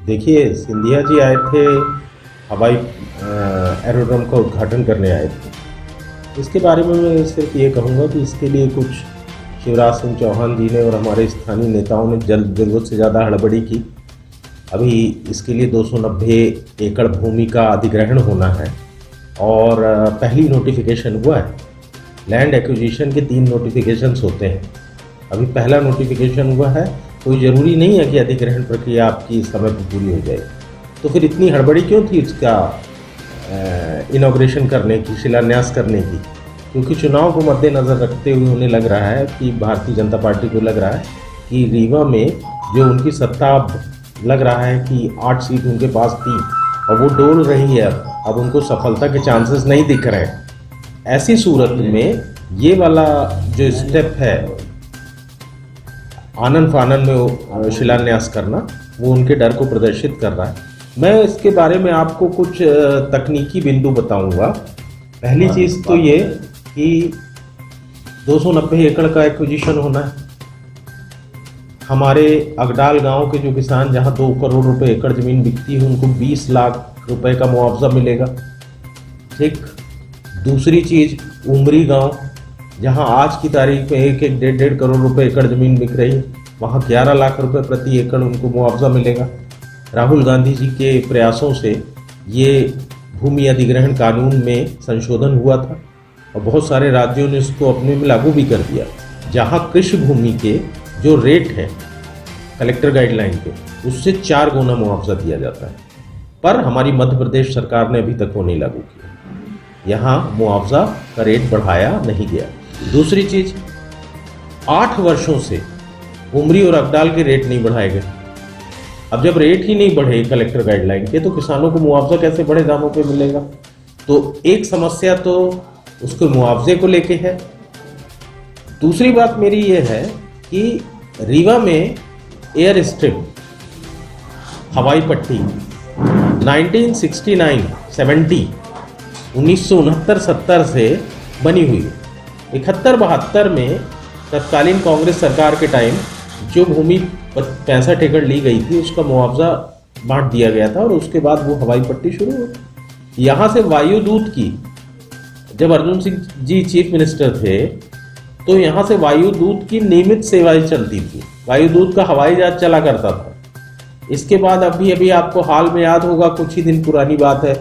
देखिए, सिंधिया जी आए थे, हवाई एरोड्रोम का उद्घाटन करने आए थे। इसके बारे में मैं सिर्फ ये कहूँगा कि इसके लिए कुछ शिवराज सिंह चौहान जी ने और हमारे स्थानीय नेताओं ने ज़रूरत से ज़्यादा हड़बड़ी की। अभी इसके लिए 290 एकड़ भूमि का अधिग्रहण होना है और पहली नोटिफिकेशन हुआ है। लैंड एक्विजिशन के 3 नोटिफिकेशंस होते हैं, अभी पहला नोटिफिकेशन हुआ है। कोई ज़रूरी नहीं है कि अधिग्रहण प्रक्रिया आपकी इस समय पर पूरी हो जाए, तो फिर इतनी हड़बड़ी क्यों थी इसका इनॉग्रेशन करने की, शिलान्यास करने की? क्योंकि चुनाव को मद्देनज़र रखते हुए उन्हें लग रहा है कि भारतीय जनता पार्टी को लग रहा है कि रीवा में जो उनकी सत्ता लग रहा है कि 8 सीट उनके पास थी और वो डोल रही है, अब उनको सफलता के चांसेस नहीं दिख रहे हैं। ऐसी सूरत में ये वाला जो स्टेप है आनन फानन में शिलान्यास करना, वो उनके डर को प्रदर्शित कर रहा है। मैं इसके बारे में आपको कुछ तकनीकी बिंदु बताऊंगा। पहली चीज़ तो ये कि 290 एकड़ का एक्विजिशन होना है। हमारे अगडाल गांव के जो किसान जहां 2 करोड़ रुपए एकड़ ज़मीन बिकती है, उनको 20 लाख रुपए का मुआवजा मिलेगा। ठीक। दूसरी चीज़, उमरी गांव जहां आज की तारीख में 1-1, 1.5 करोड़ रुपए एकड़ ज़मीन बिक रही है, वहां 11 लाख रुपए प्रति एकड़ उनको मुआवजा मिलेगा। राहुल गांधी जी के प्रयासों से ये भूमि अधिग्रहण कानून में संशोधन हुआ था और बहुत सारे राज्यों ने इसको अपने में लागू भी कर दिया, जहां कृषि भूमि के जो रेट है कलेक्टर गाइडलाइन पे, उससे 4 गुना मुआवजा दिया जाता है। पर हमारी मध्य प्रदेश सरकार ने अभी तक वो नहीं लागू किया, यहाँ मुआवजा का रेट बढ़ाया नहीं गया। दूसरी चीज़, 8 वर्षों से उमरी और अगडाल के रेट नहीं बढ़ाए गए। अब जब रेट ही नहीं बढ़े कलेक्टर गाइडलाइन के, तो किसानों को मुआवजा कैसे बड़े दामों पे मिलेगा? तो एक समस्या तो उसके मुआवजे को लेके है। दूसरी बात मेरी ये है कि रीवा में एयर स्ट्रिप, हवाई पट्टी 1969-70 से बनी हुई है। 71-72 में तत्कालीन कांग्रेस सरकार के टाइम जो भूमि 65 एकड़ ली गई थी, उसका मुआवजा बांट दिया गया था और उसके बाद वो हवाई पट्टी शुरू हो गई। यहाँ से वायुदूत की, जब अर्जुन सिंह जी चीफ मिनिस्टर थे, तो यहाँ से वायुदूत की नियमित सेवाएं चलती थी। वायुदूत का हवाई जहाज चला करता था। इसके बाद अभी आपको हाल में याद होगा, कुछ ही दिन पुरानी बात है,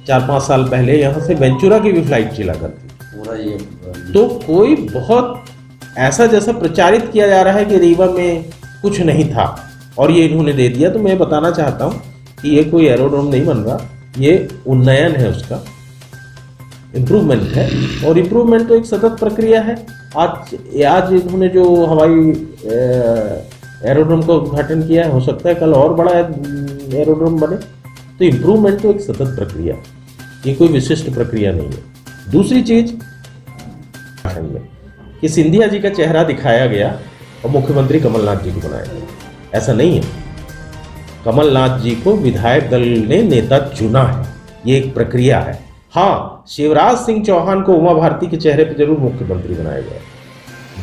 4-5 साल पहले यहाँ से वेंचुरा की भी फ्लाइट चला करती पूरा ये। तो कोई बहुत ऐसा जैसा प्रचारित किया जा रहा है कि रीवा में कुछ नहीं था और ये इन्होंने दे दिया। तो मैं बताना चाहता हूँ कि ये कोई एरोड्रोम नहीं बन रहा, ये उन्नयन है, उसका इम्प्रूवमेंट है और इम्प्रूवमेंट तो एक सतत प्रक्रिया है। आज इन्होंने जो हवाई एरोड्रोम का उद्घाटन किया है, हो सकता है कल और बड़ा एरोड्रोम बने। तो इम्प्रूवमेंट तो एक सतत प्रक्रिया, ये कोई विशिष्ट प्रक्रिया नहीं है। दूसरी चीज में कि सिंधिया जी का चेहरा दिखाया गया और मुख्यमंत्री कमलनाथ जी को बनाया गया, ऐसा नहीं है। कमलनाथ जी को विधायक दल ने नेता चुना है, ये एक प्रक्रिया है। हाँ, शिवराज सिंह चौहान को उमा भारती के चेहरे पर जरूर मुख्यमंत्री बनाया गया।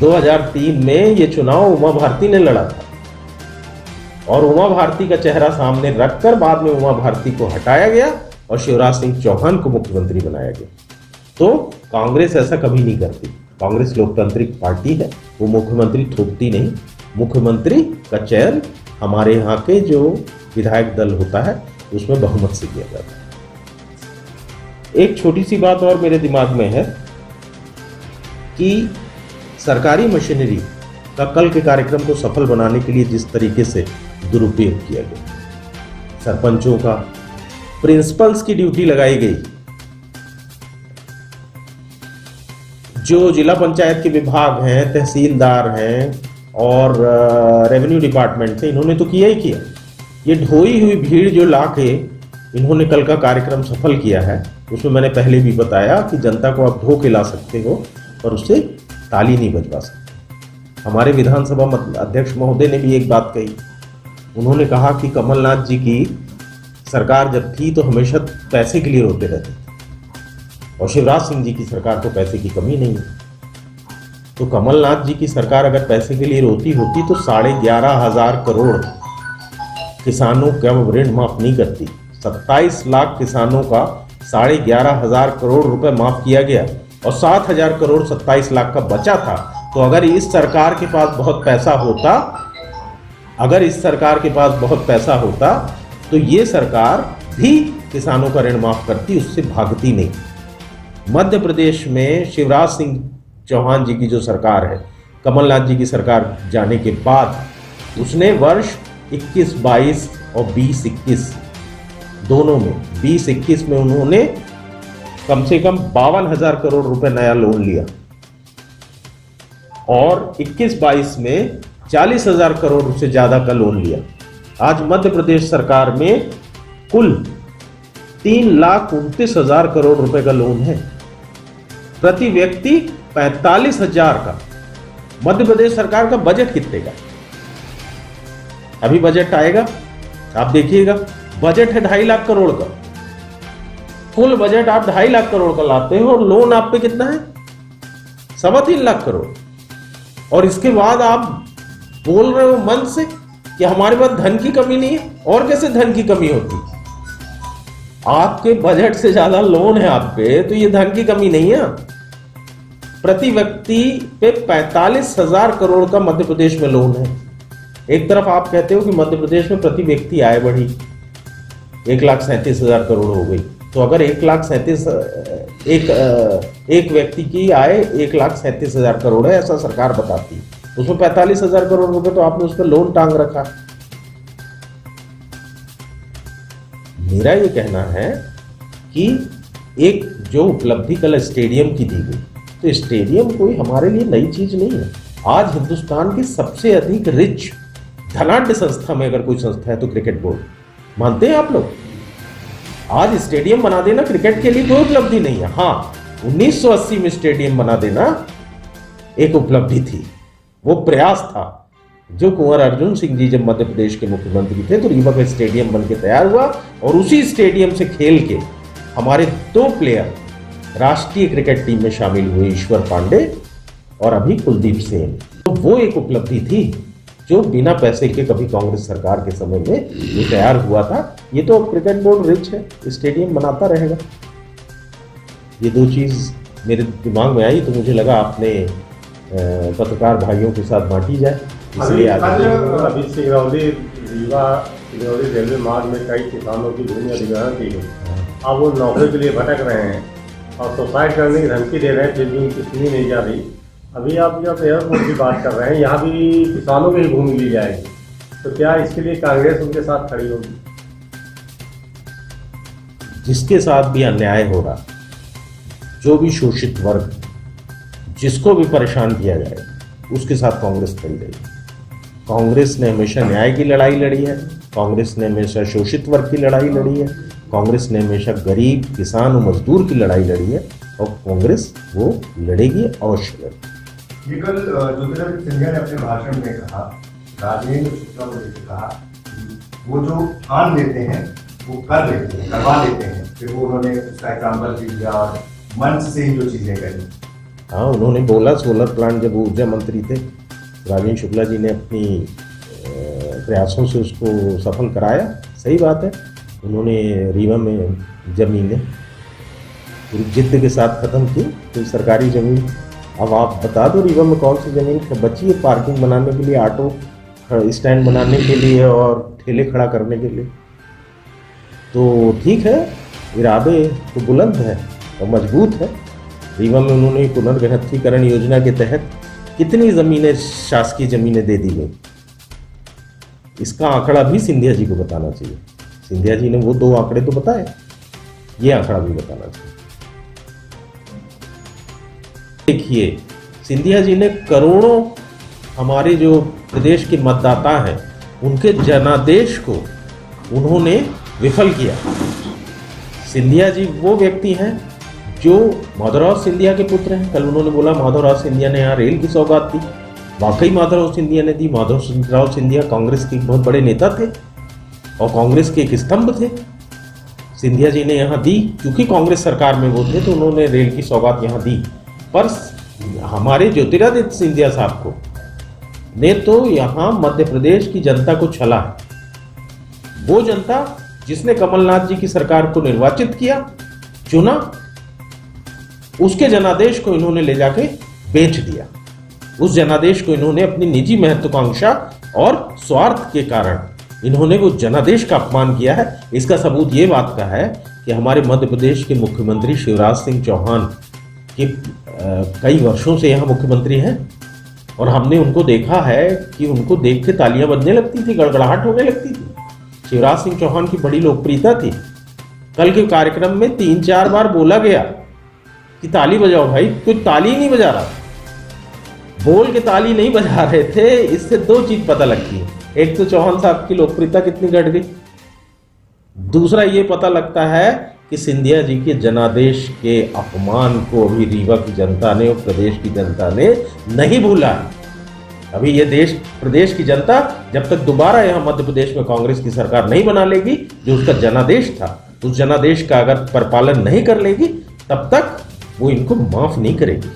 2003 में ये चुनाव उमा भारती ने लड़ा था और उमा भारती का चेहरा सामने रखकर बाद में उमा भारती को हटाया गया और शिवराज सिंह चौहान को मुख्यमंत्री बनाया गया। तो कांग्रेस ऐसा कभी नहीं करती। कांग्रेस लोकतांत्रिक पार्टी है, वो मुख्यमंत्री थोपती नहीं। मुख्यमंत्री का चयन हमारे यहाँ के जो विधायक दल होता है उसमें बहुमत से किया जाता है। एक छोटी सी बात और मेरे दिमाग में है कि सरकारी मशीनरी का कल के कार्यक्रम को सफल बनाने के लिए जिस तरीके से दुरुपयोग किया गया, सरपंचों का, प्रिंसिपल्स की ड्यूटी लगाई गई, जो जिला पंचायत के विभाग हैं, तहसीलदार हैं और रेवेन्यू डिपार्टमेंट से, इन्होंने तो किया ही किया। ये ढोई हुई भीड़ जो लाके इन्होंने कल का कार्यक्रम सफल किया है, उसमें मैंने पहले भी बताया कि जनता को आप ढो के ला सकते हो पर उससे ताली नहीं बजवा सकते। हमारे विधानसभा अध्यक्ष महोदय ने भी एक बात कही, उन्होंने कहा कि कमलनाथ जी की सरकार जब थी तो हमेशा पैसे के लिए रोते रहते थे और शिवराज सिंह जी की सरकार को पैसे की कमी नहीं है। तो कमलनाथ जी की सरकार अगर पैसे के लिए रोती होती तो 11,500 करोड़ किसानों का ऋण माफ नहीं करती। 27 लाख किसानों का 11,500 करोड़ रुपए माफ किया गया और 7,000 करोड़ 27 लाख का बचा था। तो अगर इस सरकार के पास बहुत पैसा होता, तो ये सरकार भी किसानों का ऋण माफ करती, उससे भागती नहीं। मध्य प्रदेश में शिवराज सिंह चौहान जी की जो सरकार है, कमलनाथ जी की सरकार जाने के बाद, उसने वर्ष 21-22 और 20-21 दोनों में, 20-21 में उन्होंने कम से कम 52,000 करोड़ रुपए नया लोन लिया और 21-22 में 40,000 करोड़ से ज्यादा का लोन लिया। आज मध्य प्रदेश सरकार में कुल 3,29,000 करोड़ रुपए का लोन है, प्रति व्यक्ति 45,000 का। मध्य प्रदेश सरकार का बजट कितने का? अभी बजट आएगा, आप देखिएगा। बजट है 2.5 लाख करोड़ का, कुल बजट आप 2.5 लाख करोड़ का लाते हो और लोन आप पे कितना है? 3.25 लाख करोड़। और इसके बाद आप बोल रहे हो मन से कि हमारे पास धन की कमी नहीं है। और कैसे धन की कमी होती? आपके बजट से ज्यादा लोन है आप पे, तो ये धन की कमी नहीं है। प्रति व्यक्ति पे 45,000 करोड़ का मध्य प्रदेश में लोन है। एक तरफ आप कहते हो कि मध्य प्रदेश में प्रति व्यक्ति आय बढ़ी, 1,37,000 करोड़ हो गई। तो अगर 1,37,000 एक व्यक्ति की आय 1,37,000 करोड़ है, ऐसा सरकार बताती, उसमें 45,000 करोड़ रुपए तो आपने उस पर लोन टांग रखा। मेरा ये कहना है कि एक जो उपलब्धि कल स्टेडियम की दी गई, तो स्टेडियम कोई हमारे लिए नई चीज नहीं है। आज हिंदुस्तान की सबसे अधिक रिच धनाढ्य संस्था में अगर कोई संस्था है तो क्रिकेट बोर्ड। मानते हैं आप लोग? आज स्टेडियम बना देना क्रिकेट के लिए कोई उपलब्धि नहीं है। हाँ, 1980 में स्टेडियम बना देना एक उपलब्धि थी, वो प्रयास था। जो कुंवर अर्जुन सिंह जी जब मध्य प्रदेश के मुख्यमंत्री थे तो रीवा का स्टेडियम बनके तैयार हुआ और उसी स्टेडियम से खेल के हमारे 2 प्लेयर राष्ट्रीय क्रिकेट टीम में शामिल हुए, ईश्वर पांडे और अभी कुलदीप सेन। तो वो एक उपलब्धि थी जो बिना पैसे के कभी कांग्रेस सरकार के समय में ये तैयार हुआ था। ये तो क्रिकेट बोर्ड रिच है, स्टेडियम बनाता रहेगा। ये 2 चीज मेरे दिमाग में आई तो मुझे लगा आपने पत्रकार भाइयों के साथ बांटी जाए, इसलिए अभी सिंगरौली रेलवे मार्ग में कई किसानों की भूमि अधिग्रहण की गई। अब वो नौकरी के लिए भटक रहे हैं और सुसाइड करने की धमकी दे रहे हैं, फिर भी उनकी सुनी नहीं जा रही। अभी आप जब एयरपोर्ट की बात कर रहे हैं, यहाँ भी किसानों की भूमि ली जाएगी, तो क्या इसके लिए कांग्रेस उनके साथ खड़ी होगी? जिसके साथ भी अन्याय हो रहा, जो भी शोषित वर्ग, जिसको भी परेशान किया जाए, उसके साथ कांग्रेस खड़ी रहेगी। कांग्रेस ने हमेशा न्याय की लड़ाई लड़ी है, कांग्रेस ने हमेशा शोषित वर्ग की लड़ाई लड़ी है, कांग्रेस ने हमेशा गरीब, किसान और मजदूर की लड़ाई लड़ी है और कांग्रेस वो लड़ेगी, अवश्य लड़ेगी। ये कल ज्योतिरादित्य सिंधिया ने अपने भाषण में कहा, राजेंद्र शुक्ला को कहा, वो जो ठान लेते हैं वो कर लेते हैं, करवा लेते हैं। फिर वो उन्होंने उसका एग्जाम्पल भी दिया और मंच से ही जो चीजें करी। हाँ, उन्होंने बोला सोलर प्लांट, जब ऊर्जा मंत्री थे राजेंद्र शुक्ला जी ने अपनी प्रयासों से उसको सफल कराया। सही बात है, उन्होंने रीवा में जमीनें पूरी जिद्द के साथ खत्म की, तो सरकारी जमीन। अब आप बता दो रीवा में कौन सी जमीन बची है पार्किंग बनाने के लिए, ऑटो स्टैंड बनाने के लिए और ठेले खड़ा करने के लिए? तो ठीक है, इरादे तो बुलंद है और मजबूत है। रीवा में उन्होंने पुनर्गठनीकरण योजना के तहत कितनी जमीनें, शासकीय जमीनें दे दी गई, इसका आंकड़ा भी सिंधिया जी को बताना चाहिए। सिंधिया जी ने वो 2 आंकड़े तो बताए, ये आंकड़ा भी बताना चाहिए। देखिए, सिंधिया जी ने करोड़ों हमारे जो प्रदेश के मतदाता हैं उनके जनादेश को उन्होंने विफल किया। सिंधिया जी वो व्यक्ति हैं जो माधवराव सिंधिया के पुत्र हैं। कल उन्होंने बोला माधवराव सिंधिया ने यहाँ रेल की सौगात दी, वाकई माधवराव सिंधिया ने दी। माधवराव सिंधिया कांग्रेस के बहुत बड़े नेता थे और कांग्रेस के एक स्तंभ थे। सिंधिया जी ने यहाँ दी, क्योंकि कांग्रेस सरकार में वो थे तो उन्होंने रेल की सौगात यहाँ दी। पर हमारे ज्योतिरादित्य सिंधिया साहब को ने तो यहाँ मध्य प्रदेश की जनता को छला है। वो जनता जिसने कमलनाथ जी की सरकार को निर्वाचित किया, चुना, उसके जनादेश को इन्होंने ले जाके बेच दिया। उस जनादेश को इन्होंने अपनी निजी महत्वाकांक्षा और स्वार्थ के कारण इन्होंने वो जनादेश का अपमान किया है। इसका सबूत ये बात का है कि हमारे मध्य प्रदेश के मुख्यमंत्री शिवराज सिंह चौहान के कई वर्षों से यहाँ मुख्यमंत्री हैं और हमने उनको देखा है कि उनको देख के तालियां बजने लगती थी, गड़गड़ाहट होने लगती थी। शिवराज सिंह चौहान की बड़ी लोकप्रियता थी। कल के कार्यक्रम में 3-4 बार बोला गया कि ताली बजाओ भाई, कोई ताली नहीं बजा रहा, बोल के ताली नहीं बजा रहे थे। इससे दो चीज पता लगती है, एक तो चौहान साहब की लोकप्रियता कितनी घट गई, दूसरा ये पता लगता है कि सिंधिया जी के जनादेश के अपमान को अभी रीवा की जनता ने और प्रदेश की जनता ने नहीं भूला है। अभी ये प्रदेश की जनता जब तक दोबारा यहाँ मध्य प्रदेश में कांग्रेस की सरकार नहीं बना लेगी, जो उसका जनादेश था, उस जनादेश का अगर परिपालन नहीं कर लेगी, तब तक वो इनको माफ नहीं करेगी।